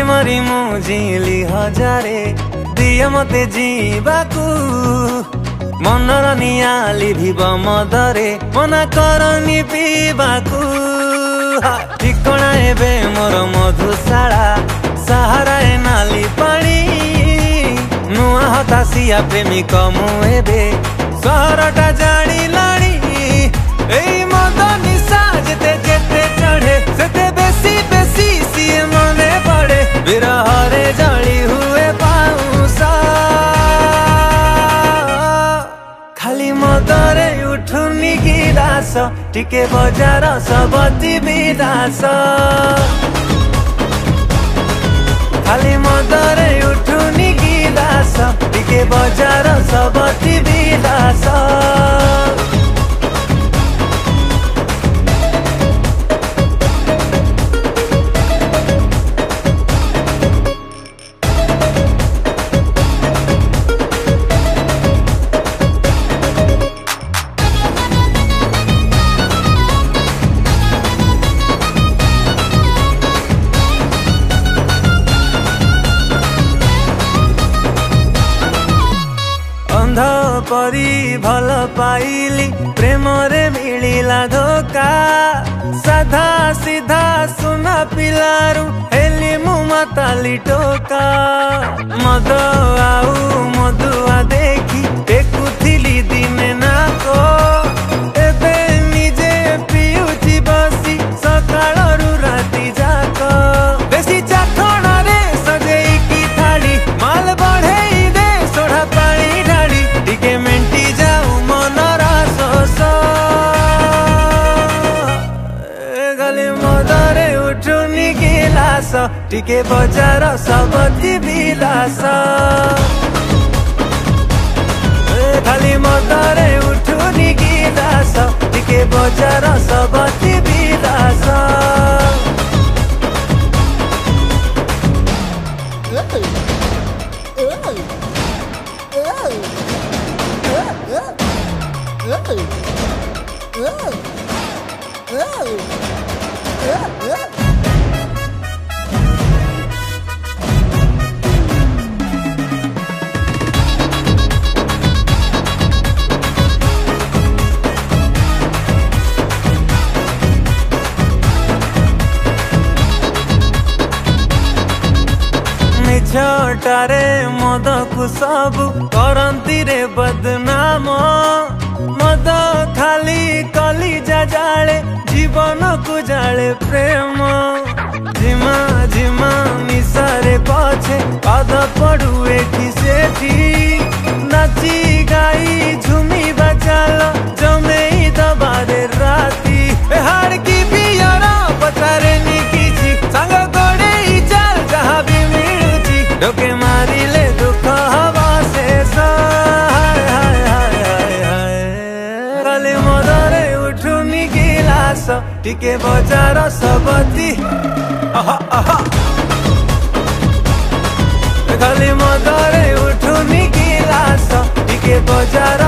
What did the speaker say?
मरी मरी मुझिली हजारे दिए मते जीवाकू मनर नियाली भिब मदरे मना करनी पीवाकू ठिकଣା एबे मोर मधुशाला सहारा नाली पानी नुआ हतासिया प्रेमिक मु एबे सहरटा जानी लाणी एई मद निशा जेते जेते चढ़े सेते बेसी बेसी सिए मने पड़े विरहरे जली हुए पाउसा खाली मदरे उठुनी गिलास टिके बजार सबती विलास खाली मदरे उठुनी गिलास टिके बजार सबती विलास अंध परी भल पाइली प्रेम रे मिलिला धोखा साधा सीधा सुना पिलारू हेली मु माताली टोका मद आउ मधुआ देखी देखुथिली दिने नाको एबे निजे पिउची बसी सकाळरू राती जाक बेसी चाखणा रे सजेई की थाली माल बढ़ेई दे सोढ़ा पानी ढाली टिके मेंटी जाऊ मनर शोष गली मदरे उठुनी गिलास टिके बजार सबती विलास खाली मदरे उठुनी गिलास टिके बजार सबती विलास झटारे मद को सब करंती रे बदनाम मद खाली कलिजा जाले जीवन को जाले प्रेम झिमा झिमा निशारे पछे पाद पड़ू एठी सेठी नाची गाई झुमी बचाल जमे दबारे राती हार की पियारा पचारे निकीची संग गोड़े चाल जहाँ भी डोके मारिले दुख हवा शेष खाली मदरे उठुनी गिलास टिके बजार सबती खाली मदरे उठुनी गिलास टिके बजार